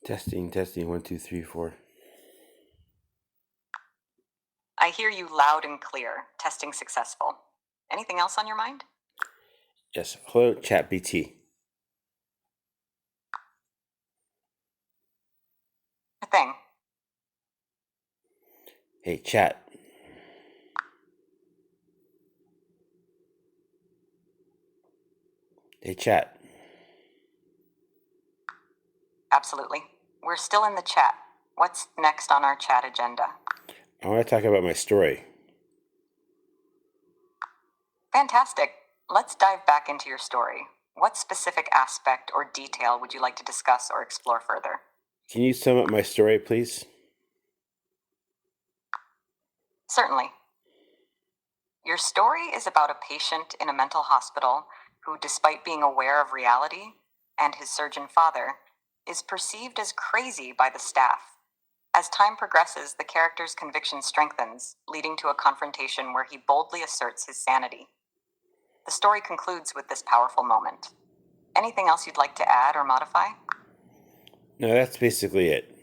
Testing, testing, 1, 2, 3, 4. I hear you loud and clear. Testing successful. Anything else on your mind? Yes. Hello, ChatGPT. A thing. Hey, chat. Hey, chat. Absolutely. We're still in the chat. What's next on our chat agenda? I want to talk about my story. Fantastic. Let's dive back into your story. What specific aspect or detail would you like to discuss or explore further? Can you sum up my story, please? Certainly. Your story is about a patient in a mental hospital who, despite being aware of reality and his surgeon father, is perceived as crazy by the staff. As time progresses, the character's conviction strengthens, leading to a confrontation where he boldly asserts his sanity. The story concludes with this powerful moment. Anything else you'd like to add or modify? No, that's basically it.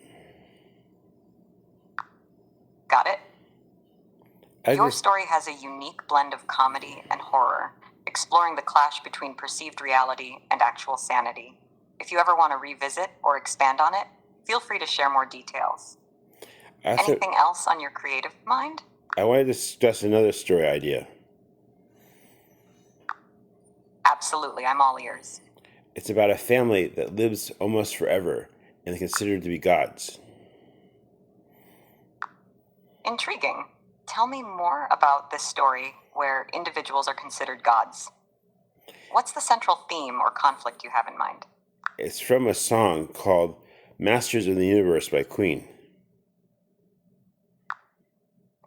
Got it? Your Just story has a unique blend of comedy and horror, exploring the clash between perceived reality and actual sanity. If you ever want to revisit or expand on it, feel free to share more details. also, Anything else on your creative mind? I want to discuss another story idea. Absolutely, I'm all ears. It's about a family that lives almost forever and is considered to be gods. Intriguing. Tell me more about this story where individuals are considered gods. What's the central theme or conflict you have in mind? It's from a song called Masters of the Universe by Queen.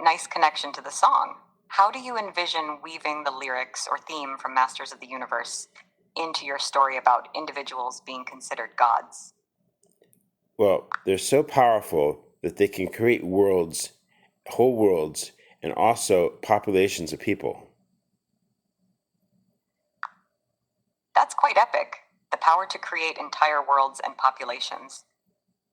Nice connection to the song. How do you envision weaving the lyrics or theme from Masters of the Universe into your story about individuals being considered gods? Well, they're so powerful that they can create worlds, whole worlds, and also populations of people. That's quite epic. The power to create entire worlds and populations.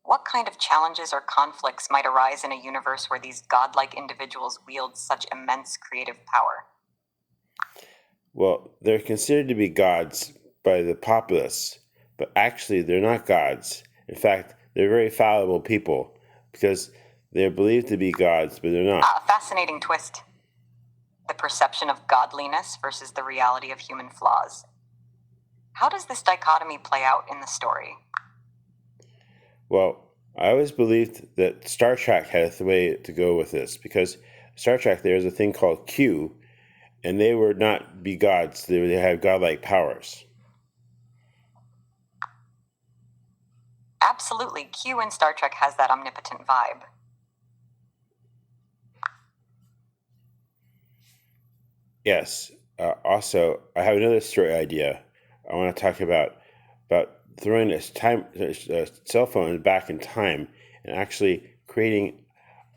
What kind of challenges or conflicts might arise in a universe where these godlike individuals wield such immense creative power? Well, they're considered to be gods by the populace, but actually they're not gods. In fact, they're very fallible people because they're believed to be gods, but they're not. A fascinating twist. The perception of godliness versus the reality of human flaws. How does this dichotomy play out in the story? Well, I always believed that Star Trek had a way to go with this because Star Trek, there's a thing called Q, and they would not be gods. They have godlike powers. Absolutely, Q in Star Trek has that omnipotent vibe. Yes. Also, I have another story idea. I want to talk about throwing a cell phone back in time and actually creating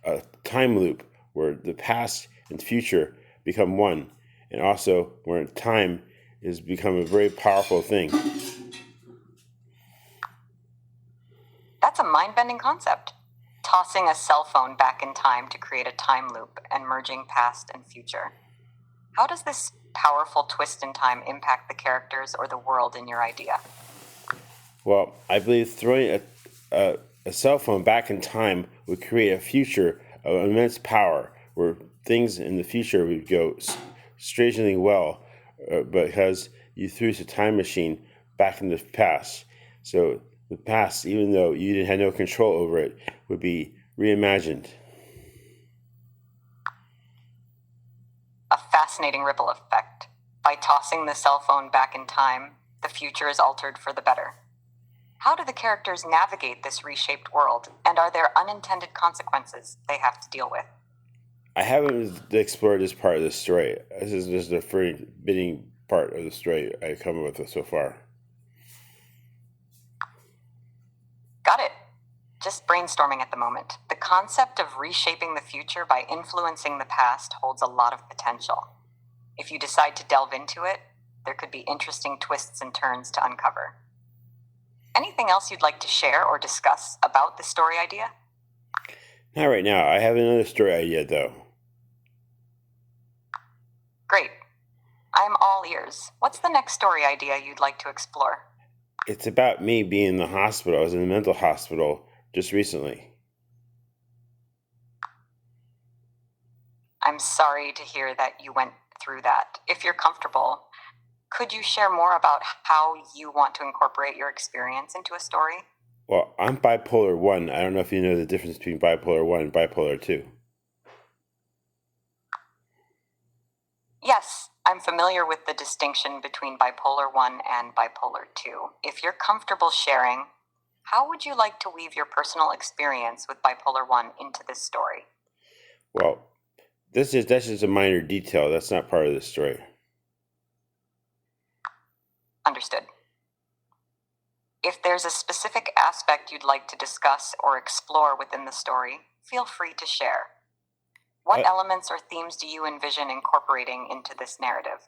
a time loop where the past and future become one, and also where time has become a very powerful thing. That's a mind-bending concept. Tossing a cell phone back in time to create a time loop and merging past and future. How does this powerful twist in time impact the characters or the world in your idea? Well, I believe throwing a cell phone back in time would create a future of immense power where things in the future would go strangely well because you threw a time machine back in the past. So the past, even though you had no control over it, would be reimagined. A fascinating ripple effect. By tossing the cell phone back in time, the future is altered for the better. How do the characters navigate this reshaped world, and are there unintended consequences they have to deal with? I haven't explored this part of the story. This is just the first beginning part of the story I've come up with so far. Got it. Just brainstorming at the moment. The concept of reshaping the future by influencing the past holds a lot of potential. If you decide to delve into it, there could be interesting twists and turns to uncover. Anything else you'd like to share or discuss about the story idea? Not right now. I have another story idea, though. Great. I'm all ears. What's the next story idea you'd like to explore? It's about me being in the hospital. I was in a mental hospital just recently. I'm sorry to hear that you went through that. If you're comfortable, could you share more about how you want to incorporate your experience into a story? Well, I'm bipolar 1. I don't know if you know the difference between bipolar 1 and bipolar 2. Yes, I'm familiar with the distinction between bipolar 1 and bipolar 2. If you're comfortable sharing, how would you like to weave your personal experience with bipolar 1 into this story? Well, that's just a minor detail. That's not part of the story. Understood. If there's a specific aspect you'd like to discuss or explore within the story, feel free to share. What elements or themes do you envision incorporating into this narrative?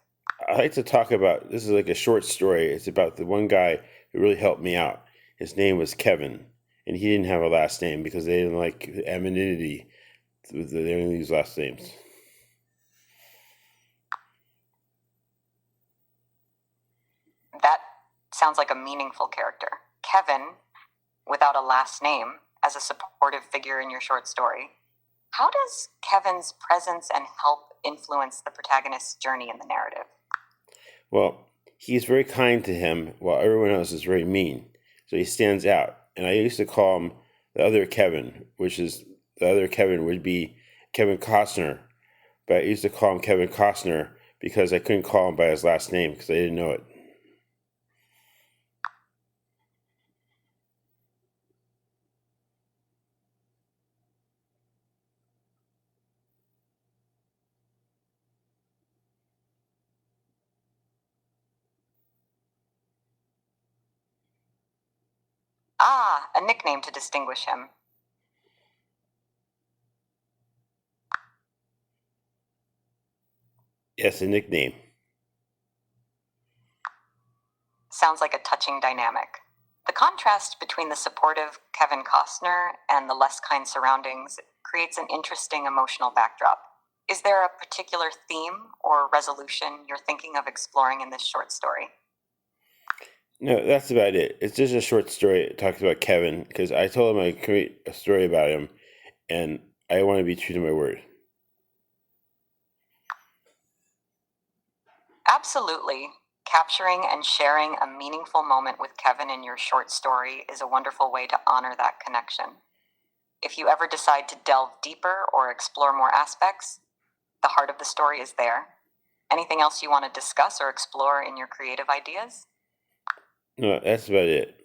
I like to talk about this is like a short story. It's about the one guy who really helped me out. His name was Kevin, and he didn't have a last name because they didn't like anonymity. They didn't use last names. That sounds like a meaningful character. Kevin, without a last name, as a supportive figure in your short story. How does Kevin's presence and help influence the protagonist's journey in the narrative? Well, he's very kind to him, while everyone else is very mean. So he stands out. And I used to call him the other Kevin, which is the other Kevin would be Kevin Costner. But I used to call him Kevin Costner because I couldn't call him by his last name because I didn't know it. Ah, a nickname to distinguish him. Yes, a nickname. Sounds like a touching dynamic. The contrast between the supportive Kevin Costner and the less kind surroundings creates an interesting emotional backdrop. Is there a particular theme or resolution you're thinking of exploring in this short story? No, that's about it. It's just a short story. It talks about Kevin because I told him I'd create a story about him, and I want to be true to my word. Absolutely. Capturing and sharing a meaningful moment with Kevin in your short story is a wonderful way to honor that connection. If you ever decide to delve deeper or explore more aspects, the heart of the story is there. Anything else you want to discuss or explore in your creative ideas? No, that's about it.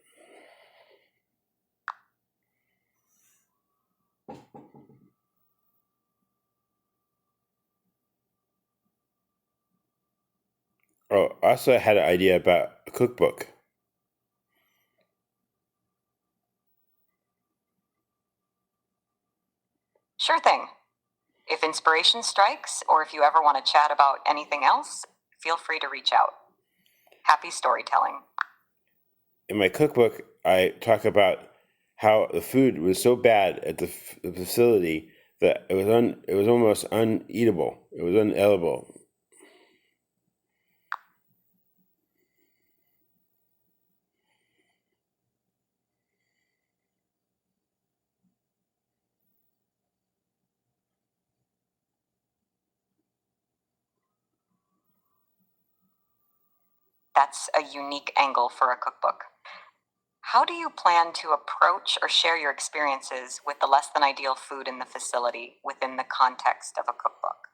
Oh, also, I had an idea about a cookbook. Sure thing. If inspiration strikes, or if you ever want to chat about anything else, feel free to reach out. Happy storytelling. In my cookbook, I talk about how the food was so bad at the facility that it was almost uneatable. It was unedible. That's a unique angle for a cookbook. How do you plan to approach or share your experiences with the less than ideal food in the facility within the context of a cookbook?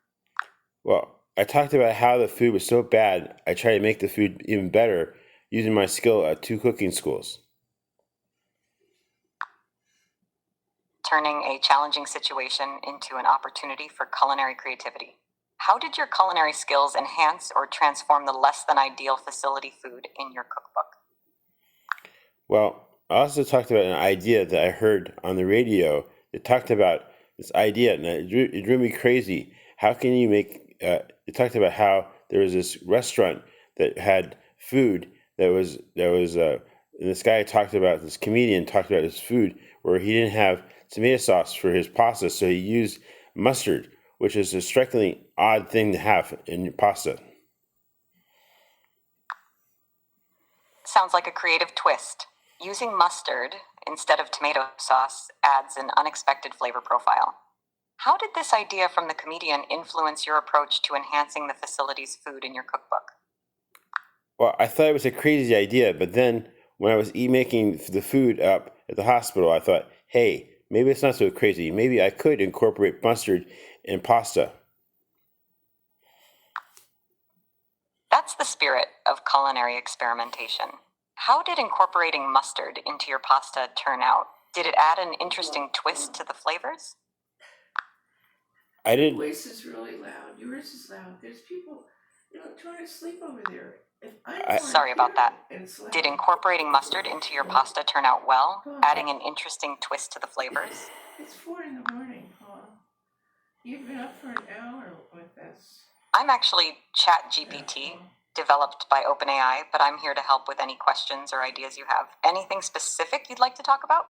Well, I talked about how the food was so bad. I tried to make the food even better using my skill at 2 cooking schools. Turning a challenging situation into an opportunity for culinary creativity. How did your culinary skills enhance or transform the less than ideal facility food in your cookbook? Well, I also talked about an idea that I heard on the radio that talked about this idea, and it drew me crazy. How can you make? It talked about how there was this restaurant that had food that was And this comedian talked about his food where he didn't have tomato sauce for his pasta, so he used mustard, which is a strikingly odd thing to have in your pasta. Sounds like a creative twist. Using mustard instead of tomato sauce adds an unexpected flavor profile. How did this idea from the comedian influence your approach to enhancing the facility's food in your cookbook? Well, I thought it was a crazy idea, but then when I was making the food up at the hospital, I thought, hey, maybe it's not so crazy. Maybe I could incorporate mustard in pasta. That's the spirit of culinary experimentation. How did incorporating mustard into your pasta turn out? Did it add an interesting twist to the flavors? I Your did. voice is really loud. Yours is loud. There's people, trying to sleep over there. If I'm I, trying Sorry to about hear that. and it's loud. Did incorporating mustard into your pasta turn out well, adding an interesting twist to the flavors? It's 4 in the morning, huh? You've been up for an hour with this. I'm actually ChatGPT, developed by OpenAI, but I'm here to help with any questions or ideas you have. Anything specific you'd like to talk about?